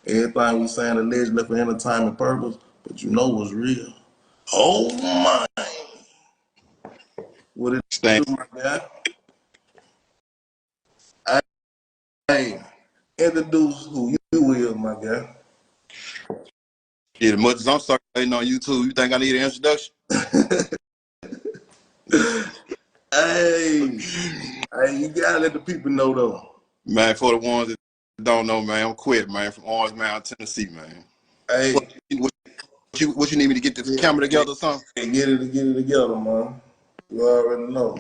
Everything we saying allegedly for entertainment purpose, but you know what's real. Oh my. What it Stand. do, my guy? Hey, introduce who you is, my guy. Yeah, as much as I'm circulating on YouTube, you think I need an introduction? Hey, hey, you gotta let the people know though. Man, for the ones that don't know, man, I'm Quit, man, from Orange Mountain, Tennessee, man. Hey, What you need me to get the yeah, camera together or something? get it together, man. You already know.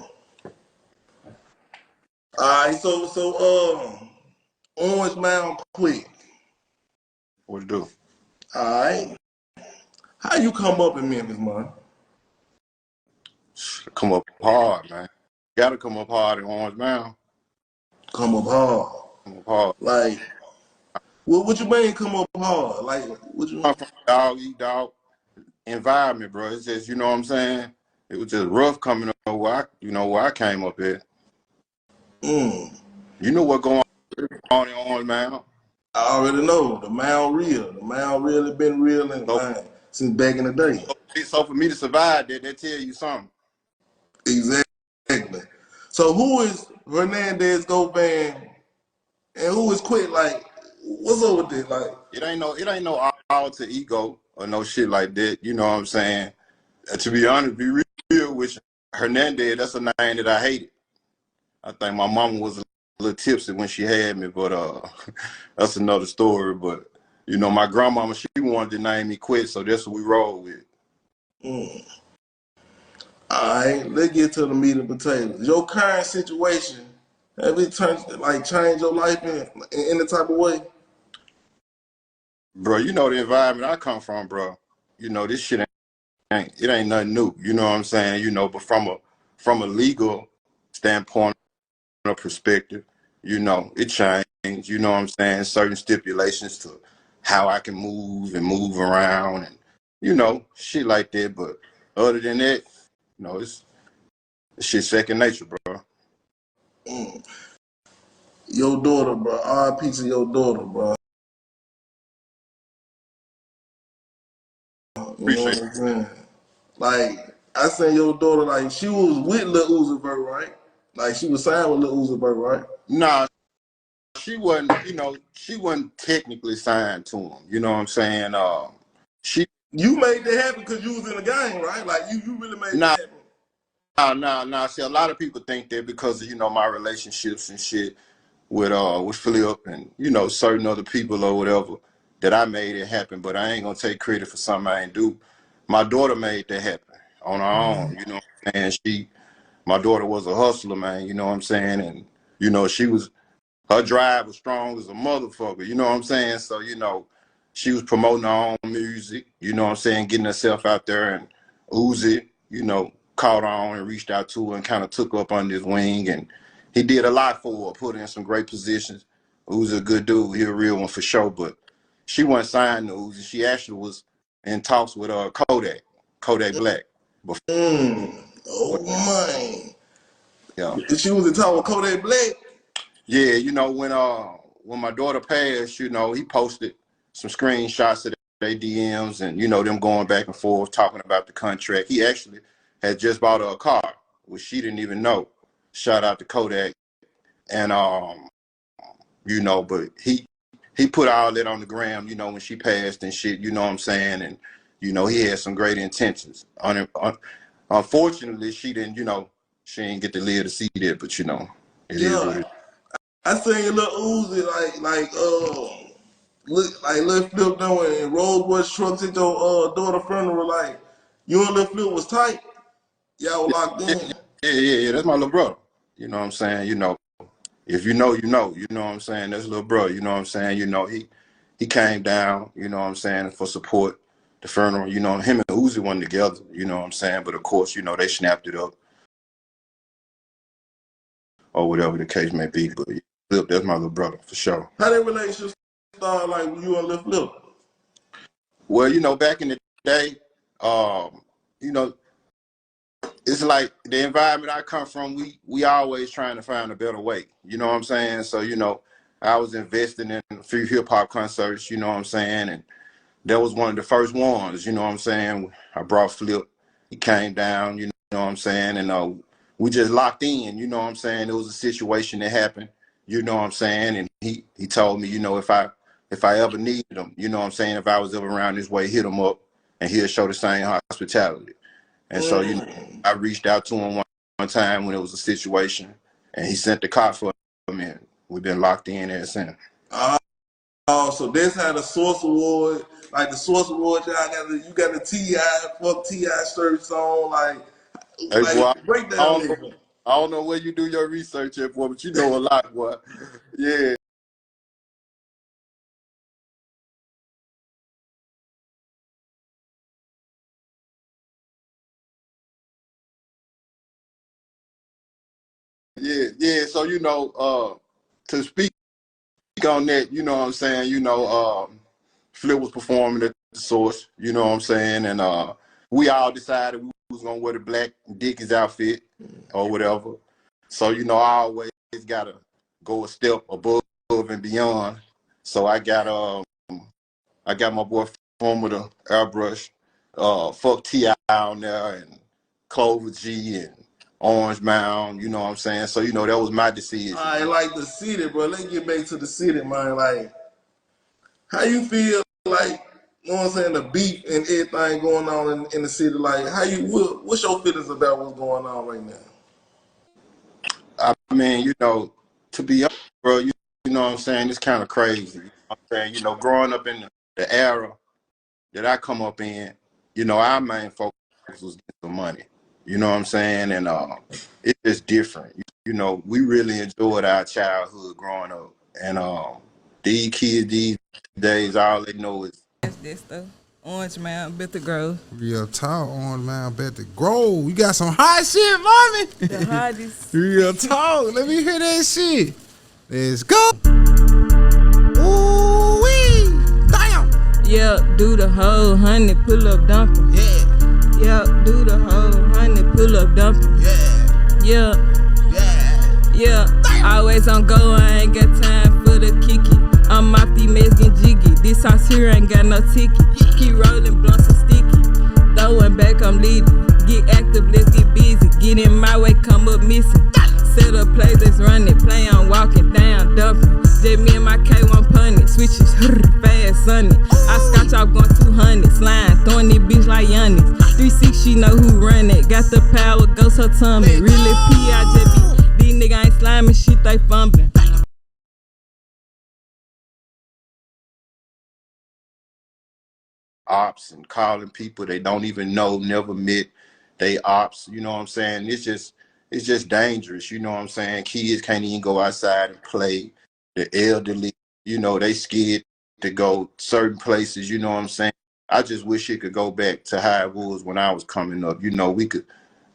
All right, Orange Mound quick. What to do? All right, how you come up in Memphis, man? Come up hard, man. Gotta come up hard in Orange Mountain. Come up hard. Come up hard. Like, what you mean come up hard? Like, what you? I'm from dog eat dog environment, bro. It's just, you know what I'm saying? It was just rough coming up where I came up at. Mm, You know what going on in Orange Mountain? I already know the Mound real. The Mound really been real and So, since back in the day. so for me to survive that tell you something. Exactly. So who is Hernandez Govan and who is Quick? Like, what's up with this? Like, It ain't no alter ego or no shit like that. You know what I'm saying? To be honest, be real with you, Hernandez, that's a name that I hated. I think my mama was a little tipsy when she had me, but that's another story. But you know, my grandmama, she wanted to name me Quit, so that's what we roll with. mm. All right, let's get to the meat and potatoes. Your current situation, have it changed your life in any type of way? Bro, you know the environment I come from, bro. You know, this shit ain't nothing new. You know what I'm saying? You know, but from a legal standpoint or perspective, you know, it changed, you know what I'm saying? Certain stipulations to how I can move and move around and, you know, shit like that. But other than that, you know, it's shit second nature, bro. Mm. Your daughter, bro. R.I.P. to your daughter, bro. You know Appreciate what I'm saying? Like, I seen your daughter, like, she was with Lil Uzi Vert, right? Like, she was signed with Lil Uzi Vert, right? it. Nah, she wasn't technically signed to him. You know what I'm saying? She You made that happen because you was in the game, right? Like, you really made that nah happen. nah. See, a lot of people think that because of, you know, my relationships and shit with Flip and, you know, certain other people or whatever, that I made it happen, but I ain't gonna take credit for something I ain't do. My daughter made that happen on her own, you know what I'm saying? My daughter was a hustler, man, you know what I'm saying? And, you know, her drive was strong as a motherfucker, you know what I'm saying? So, you know, she was promoting her own music, you know what I'm saying, getting herself out there, and Uzi, you know, caught on and reached out to her and kind of took her up under his wing, and he did a lot for her, put her in some great positions. Uzi a good dude, he a real one for sure, but she wasn't signed to Uzi. She actually was in talks with Kodak Black. Before, Oh, man. yeah. She was in talk with Kodak Black. Yeah, you know, when my daughter passed, you know, he posted some screenshots of their DMs and, you know, them going back and forth talking about the contract. He actually had just bought her a car, which she didn't even know. Shout out to Kodak. And you know, but he put all that on the gram, you know, when she passed and shit, you know what I'm saying? And, you know, he had some great intentions. Unfortunately, she didn't, you know, she didn't get to live to see that, but, you know, it is what Yeah. it is. I seen your little Uzi, look, like Lil Flip doing and Rolls-Royce trucks at your daughter funeral. Like, you and Lil Flip was tight. Y'all were locked Yeah, in. yeah. That's my little brother. You know what I'm saying? You know, if you know, you know. You know what I'm saying? That's little brother. You know what I'm saying? You know, he came down, you know what I'm saying, for support the funeral. You know, him and Uzi went together, you know what I'm saying? But of course, you know, they snapped it up or whatever the case may be. But Flip, that's my little brother for sure. How that relationship start, like, with you and Lil Flip? Well, you know, back in the day, you know, it's like the environment I come from, we always trying to find a better way. You know what I'm saying? So, you know, I was investing in a few hip hop concerts, you know what I'm saying? And that was one of the first ones, you know what I'm saying? I brought Flip. He came down, you know what I'm saying? And we just locked in, you know what I'm saying? It was a situation that happened, you know what I'm saying? And he told me, you know, if I ever needed him, you know what I'm saying? If I was ever around this way, hit him up and he'll show the same hospitality. And so, you know, I reached out to him one time when it was a situation and he sent the car for me. And we've been locked in ever since. Oh, so that's how the Source Award, like the Source Award, you got the T.I. fuck T.I. shirts on, Hey, boy, break I down don't this. know, I don't know where you do your research at, boy, but you know a lot, boy. Yeah. Yeah. So, you know, to speak on that, you know what I'm saying, you know, Flip was performing at the Source, you know what I'm saying, and we all decided we was gonna wear the black Dickies outfit or whatever. So, you know, I always gotta go a step above and beyond. So I got my boy from with a airbrush, fuck T.I. on there and Clover G and Orange Mound, you know what I'm saying? So, you know, that was my decision. I like the city, bro. Let's get back to the city, man. Like, how you feel like, you know what I'm saying, the beef and everything going on in the city? Like, what's your feelings about what's going on right now? I mean, you know, to be honest, bro, you know what I'm saying? It's kind of crazy. You know what I'm saying? You know, growing up in the era that I come up in, you know, our main focus was getting some money. You know what I'm saying? And it's just different. You know, we really enjoyed our childhood growing up. And these kids these days, all they know is This stuff. Orange Man, Bitter Grove. Real talk on man, bet the grow. You got some hot shit, mommy. The hottest. Real talk. Let me hear that shit. Let's go. Ooh wee. Damn. Yeah, do the whole honey, pull up dumping. Yeah. Yeah, do the whole honey, pull up dumping. Yeah. Yeah, Yeah. yeah. Always on go, I ain't got time for the kiki. I'm off these meds getting jiggy. This house here ain't got no ticket. Keep rolling, blunts and sticky. Throwing back, I'm leading. Get active, let's get busy. Get in my way, come up missing. Set up plays, let's run it. Play on walking down, dumping. Just me and my K1 punny. Switches, fast, sunny. I scotch off going 200. Slime, throwing this bitch like Giannis. 3-6, she know who run it. Got the power, ghost her tummy. Really P.I.J.B. These niggas ain't sliming shit, they fumbling. ops and calling people they don't even know, never met they ops. You know what I'm saying? It's just dangerous. You know what I'm saying? Kids can't even go outside and play. The elderly, you know, they scared to go certain places. You know what I'm saying? I just wish it could go back to how it was when I was coming up. You know, we could.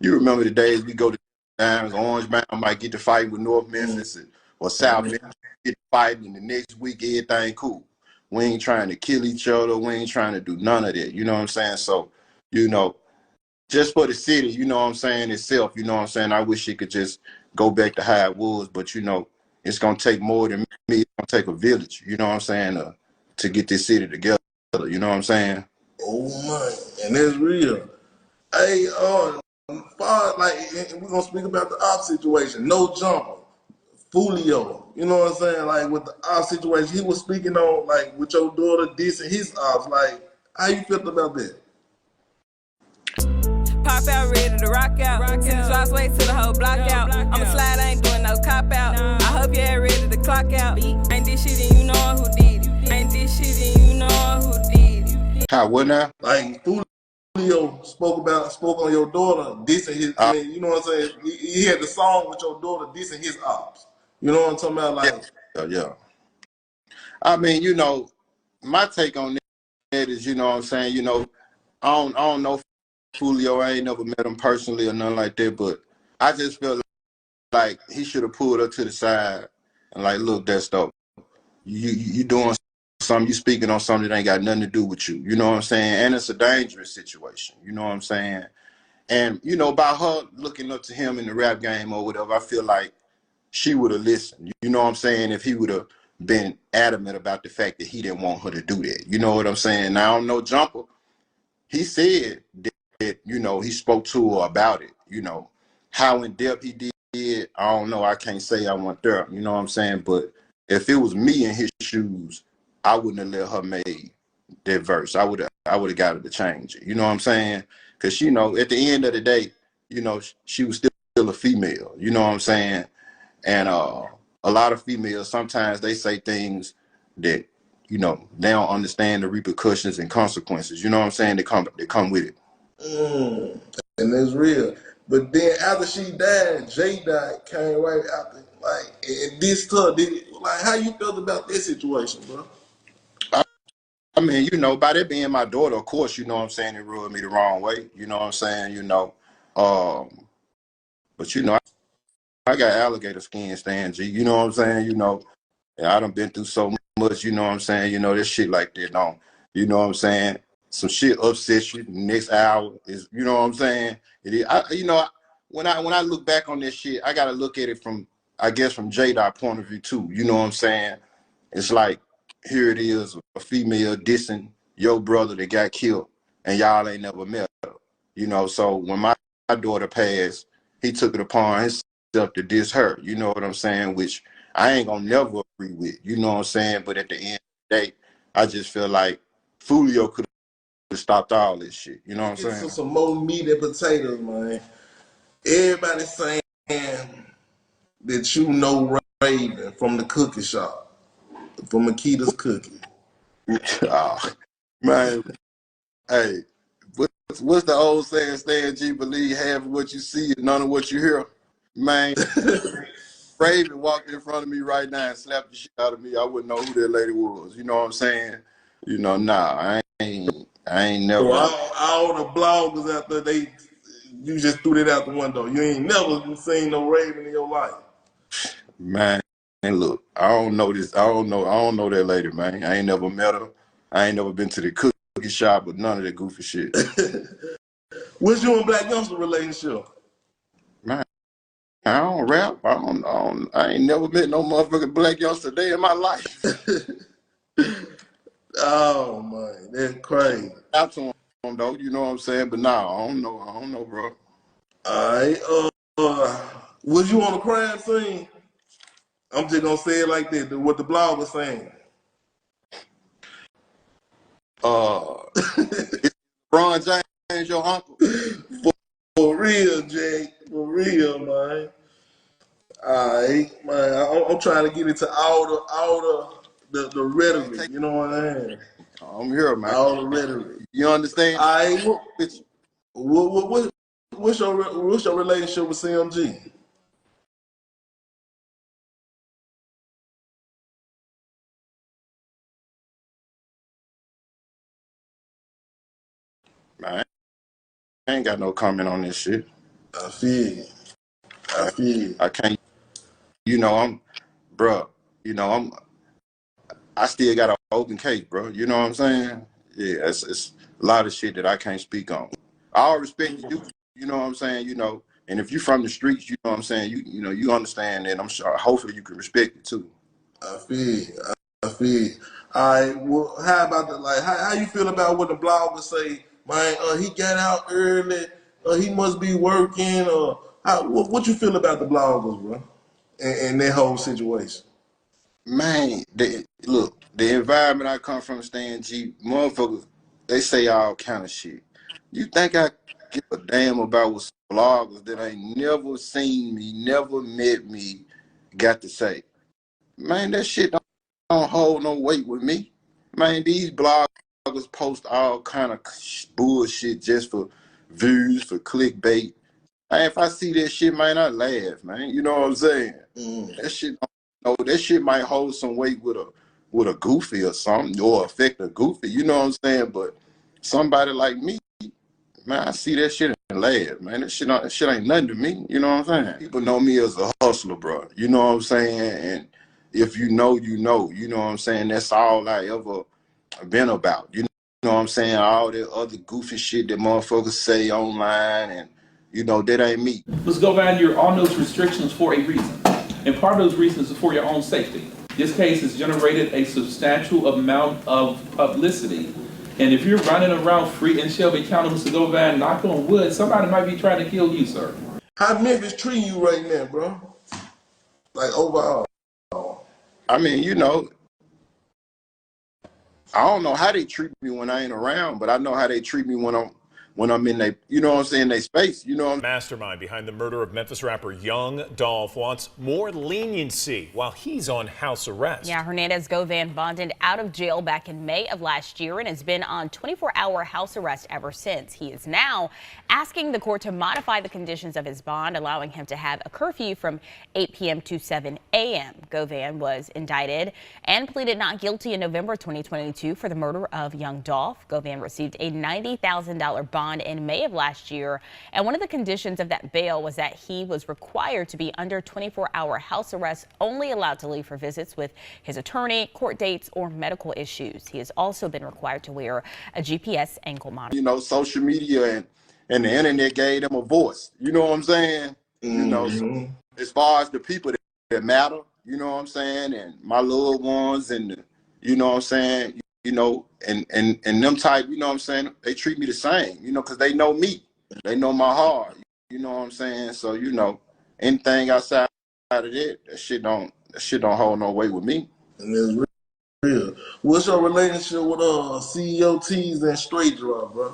You remember the days we go to times Orange Mountain might get to fight with North Memphis or South Memphis, get fighting, and the next week everything cool. We ain't trying to kill each other. We ain't trying to do none of that. You know what I'm saying? So, you know, just for the city, you know what I'm saying, itself, you know what I'm saying, I wish it could just go back to how it was. But, you know, it's going to take more than me. It's going to take a village, you know what I'm saying, to get this city together. You know what I'm saying? Oh, man. And that's real. Hey, we're going to speak about the op situation. No jumper. Fulio. You know what I'm saying? Like, with the op situation, he was speaking on, like, with your daughter dissing his ops. Like, how you felt about that? Pop out, ready to rock out. Send the drops way to the whole block out. I'ma slide, I ain't doing no cop out. I hope you ain't ready to clock out. Ain't this shit and you know who did it. Ain't this shit and you know who did it. How, what now? Like, Fulio spoke on your daughter dissing his, I mean, you know what I'm saying? He had the song with your daughter dissing his ops. You know what I'm talking about? Like, Yeah. I mean, you know, my take on that is, you know what I'm saying, you know, I don't know Julio. I ain't never met him personally or nothing like that, but I just feel like he should have pulled her to the side and like, look, that's dope. You doing something, you speaking on something that ain't got nothing to do with you. You know what I'm saying? And it's a dangerous situation. You know what I'm saying? And, you know, by her looking up to him in the rap game or whatever, I feel like she would have listened. You know what I'm saying? If he would have been adamant about the fact that he didn't want her to do that. You know what I'm saying? Now, I don't know Jumper. He said that, you know, he spoke to her about it. You know, how in depth he did, I don't know. I can't say I went there. You know what I'm saying? But if it was me in his shoes, I wouldn't have let her make that verse. I would have got her to change it. You know what I'm saying? Because, you know, at the end of the day, you know, she was still a female. You know what I'm saying? And a lot of females, sometimes they say things that, you know, they don't understand the repercussions and consequences. You know what I'm saying? They come with it. And it's real. But then after she died, Jay died, came right after. Like, and this stuff, like, how you felt about that situation, bro? I mean, you know, by that being my daughter, of course, you know what I'm saying, it rubbed me the wrong way. You know what I'm saying? You know, but you know, I got alligator skin, Stan G. You know what I'm saying? You know, and I done been through so much. You know what I'm saying? You know, this shit like that don't. You know what I'm saying? Some shit upsets you. The next hour is, you know what I'm saying? It is. You know, when I look back on this shit, I gotta look at it from, I guess, from J-Dot point of view too. You know what I'm saying? It's like, here it is, a female dissing your brother that got killed, and y'all ain't never met her. You know, so when my daughter passed, he took it upon himself to diss her. You know what I'm saying? Which I ain't gonna never agree with. You know what I'm saying? But at the end of the day, I just feel like Fulio could have stopped all this shit. You know what I'm Get saying? some more meat and potatoes, man. Everybody saying that you know Raven from the cookie shop, from Makita's Cookie. Oh, man, hey, what's the old saying? Stan G, believe half of what you see and none of what you hear. Man, Raven walked in front of me right now and slapped the shit out of me. I wouldn't know who that lady was. You know what I'm saying? You know, nah, I ain't never. So all the bloggers out there, you just threw that out the window. You ain't never seen no Raven in your life. Man, and look, I don't know that lady, man. I ain't never met her. I ain't never been to the cookie shop with none of that goofy shit. What's you and Black Youngsta relationship? Man, I don't rap. I ain't never met no motherfucking Black Youngsta day in my life. Oh man, that's crazy. Out to him though, you know what I'm saying? But nah, I don't know, bro. Alright, was you on the crime scene? I'm just gonna say it like this, what the blog was saying. Is Ron James your uncle? For real, Jake. For real, man. Alright, man. I'm trying to get into all the rhetoric. You know what I mean? I'm here, man. All the rhetoric. You understand? Alright, what's your relationship with CMG? Man, I ain't got no comment on this shit. I feel you. I feel you. I can't. You know, I still got an open case, bro. You know what I'm saying? Yeah, it's a lot of shit that I can't speak on. All respect to you, you know what I'm saying? You know, and if you from the streets, you know what I'm saying, you know, you understand that. I'm sure, hopefully you can respect it too. I feel you. I feel you. Alright, well, how about the how you feel about what the bloggers say, man, he got out early, he must be working, or what you feel about the bloggers, bro? And that whole situation. Man, look, the environment I come from, Stan G, motherfuckers, they say all kind of shit. You think I give a damn about what bloggers that ain't never seen me, never met me, got to say? Man, that shit don't hold no weight with me. Man, these bloggers post all kind of bullshit just for views, for clickbait. Man, if I see that shit, man, I laugh, man. You know what I'm saying? That shit, that shit might hold some weight with a goofy or something, or affect a goofy. You know what I'm saying? But somebody like me, man, I see that shit and laugh, man. That shit ain't nothing to me. You know what I'm saying? People know me as a hustler, bro. You know what I'm saying? And if you know, you know. You know what I'm saying? That's all I ever been about. You know what I'm saying? All that other goofy shit that motherfuckers say online, and you know, that ain't me. Let's go down. You're on those restrictions for a reason. And part of those reasons is for your own safety. This case has generated a substantial amount of publicity. And if you're running around free in Shelby County, Mr. Govan, knock on wood, somebody might be trying to kill you, sir. How Memphis treating you right now, bro? Like overall. I mean, you know, I don't know how they treat me when I ain't around, but I know how they treat me when I'm in they, you know what I'm saying, they space, you know what I'm Mastermind behind the murder of Memphis rapper Young Dolph wants more leniency while he's on house arrest. Yeah, Hernandez Govan bonded out of jail back in May of last year and has been on 24-hour house arrest ever since. He is now asking the court to modify the conditions of his bond, allowing him to have a curfew from 8 p.m. to 7 a.m. Govan was indicted and pleaded not guilty in November 2022 for the murder of young Dolph. Govan received a $90,000 bond in May of last year, and one of the conditions of that bail was that he was required to be under 24-hour house arrest, only allowed to leave for visits with his attorney, court dates, or medical issues. He has also been required to wear a GPS ankle monitor. You know, social media and the internet gave them a voice. You know what I'm saying? You know, so as far as the people that matter, you know what I'm saying, and my loved ones, and you know what I'm saying, you know, and them type, you know what I'm saying, they treat me the same, you know, because they know me, they know my heart, you know what I'm saying. So, you know, anything outside of that shit don't hold no weight with me. And it's real. What's your relationship with CEOTs and Straight Draw, bro?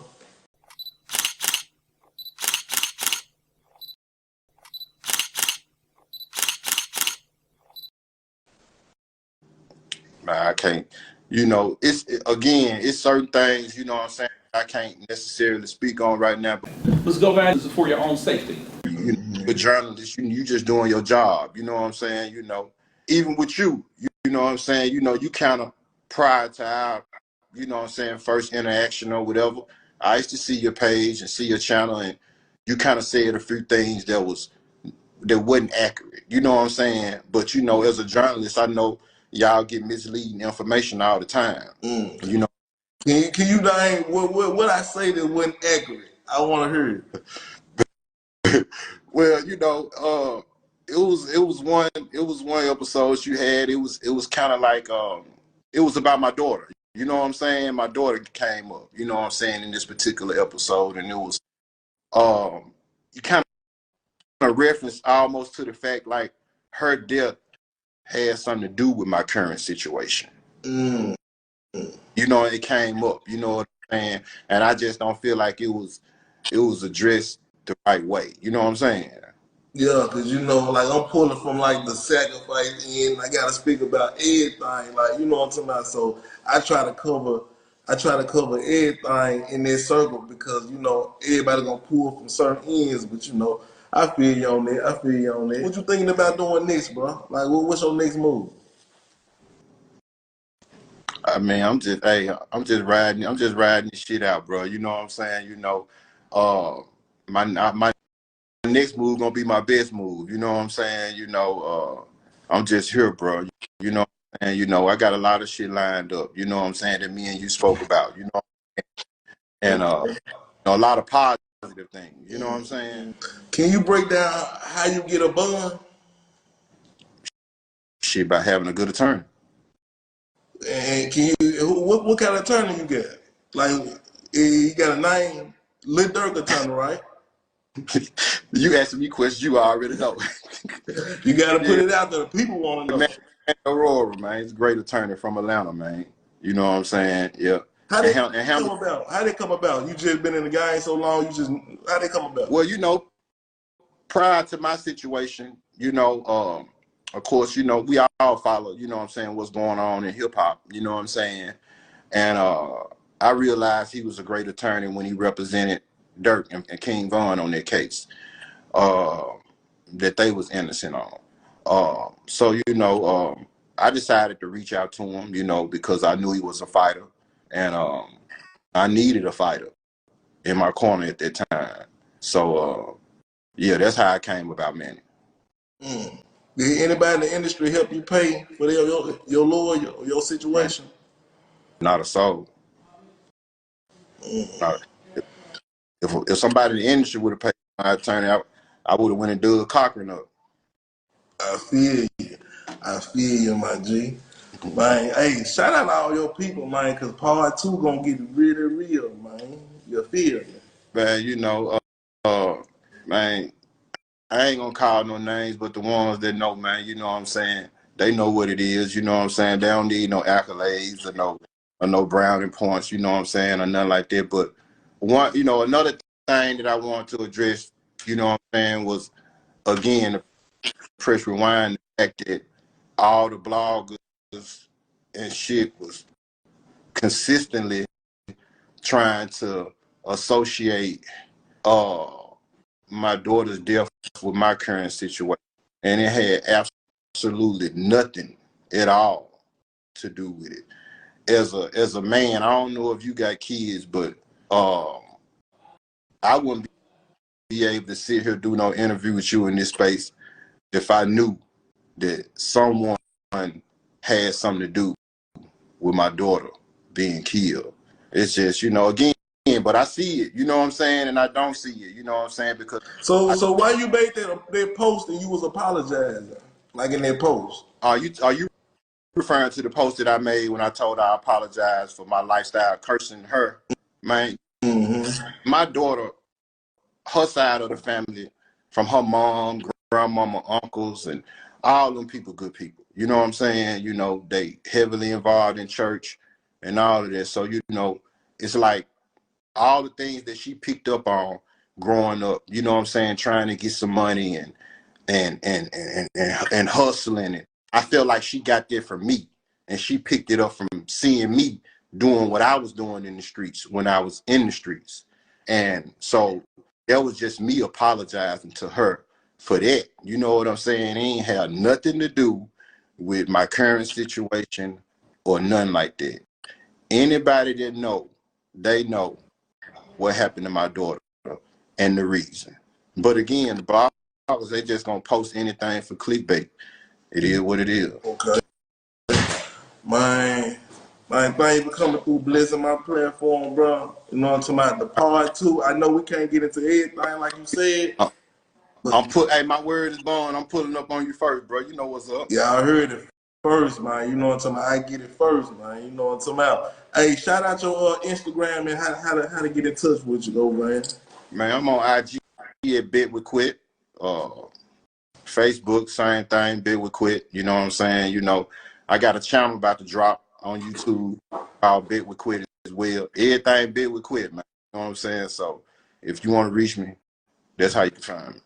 I can't, you know, it's certain things, you know what I'm saying, I can't necessarily speak on right now. But Mr. Govan, this is for your own safety. you know, a journalist, you just doing your job, you know what I'm saying, you know, even with you know what I'm saying, you know, you kind of prior to our, you know what I'm saying, first interaction or whatever, I used to see your page and see your channel, and you kind of said a few things that wasn't accurate, you know what I'm saying, but you know, as a journalist, I know y'all get misleading information all the time. You know. Can you name what I say that wasn't accurate? I want to hear it. Well, you know, it was one episode you had. It was kind of like it was about my daughter. You know what I'm saying? My daughter came up. You know what I'm saying, in this particular episode, and it was you kind of reference almost to the fact like her death had something to do with my current situation. You know, it came up, you know what I'm saying? And I just don't feel like it was addressed the right way. You know what I'm saying? Yeah, because you know, like I'm pulling from like the sacrifice end. I gotta speak about everything, like you know what I'm talking about. So I try to cover everything in this circle because you know everybody gonna pull from certain ends, but you know I feel you on that. What you thinking about doing next, bro? Like, what's your next move? I mean, I'm just riding this shit out, bro. You know what I'm saying? You know, my next move gonna be my best move. You know what I'm saying? You know, I'm just here, bro. You know, and you know, I got a lot of shit lined up. You know what I'm saying, that me and you spoke about. You know, and you know, a lot of positive things. You know what I'm saying? Can you break down how you get a bond? Shit, by having a good attorney. And can you what kind of attorney you got? Like, you got a name, Lil Durk attorney, right? You asking me questions you already know. You got to put it out there. The people want to know. Man, Aurora, man, he's a great attorney from Atlanta, man. You know what I'm saying? Yeah. How they come about? You just been in the game so long. How they come about? Well, you know, prior to my situation, you know, of course, you know, we all follow, you know what I'm saying, what's going on in hip hop, you know what I'm saying? And I realized he was a great attorney when he represented Dirk and King Von on their case that they was innocent on. So, you know, I decided to reach out to him, you know, because I knew he was a fighter, and I needed a fighter in my corner at that time. So, yeah, that's how I came about Manny. Did anybody in the industry help you pay for your lawyer or your situation? Not a soul. If somebody in the industry would have paid my attorney, I would have went and dug Cochran up. I feel you. I feel you, my G. Man, hey, shout out to all your people, man, because part two gonna get really real, man. You feel me? Man, man, I ain't gonna call no names, but the ones that know, man, you know what I'm saying? They know what it is, you know what I'm saying? They don't need no accolades or no brownie points, you know what I'm saying, or nothing like that. But another thing that I want to address, you know what I'm saying, was again the press rewind, the fact that all the bloggers and shit was consistently trying to associate my daughter's death with my current situation, and it had absolutely nothing at all to do with it. As a man, I don't know if you got kids, but I wouldn't be able to sit here do no interview with you in this space if I knew that someone had something to do with my daughter being killed. It's just, again, but I see it, you know what I'm saying, and I don't see it, you know what I'm saying, because So why you made that post and you was apologizing, like in that post? are you referring to the post that I made when I told her I apologize for my lifestyle cursing her? Man, my daughter, her side of the family, from her mom, grandmama, uncles, and all them people, good people. You know what I'm saying? They heavily involved in church and all of that. So, it's like all the things that she picked up on growing up, you know what I'm saying, trying to get some money and hustling. And I feel like she got there from me, and she picked it up from seeing me doing what I was doing in the streets when I was in the streets. And so that was just me apologizing to her for that. You know what I'm saying? It ain't had nothing to do with my current situation or nothing like that. Anybody that know, they know what happened to my daughter and the reason. But again, the bloggers, they just gonna post anything for clickbait. It is what it is. Okay. Man, thank you for coming through, blessing my platform, bro. You know what I'm talking about? The part two. I know we can't get into everything like you said. Hey, my word is bond. I'm pulling up on you first, bro. You know what's up. Yeah, I heard it first, man. You know what I'm talking about? I get it first, man. You know what I'm talking about? Hey, shout out your Instagram and how to get in touch with you, though, man. Man, I'm on IG at Bit with Quit. Facebook, same thing, Bit with Quit. You know what I'm saying? I got a channel about to drop on YouTube called Bit with Quit as well. Everything Bit with Quit, man. You know what I'm saying? So if you want to reach me, that's how you can find me.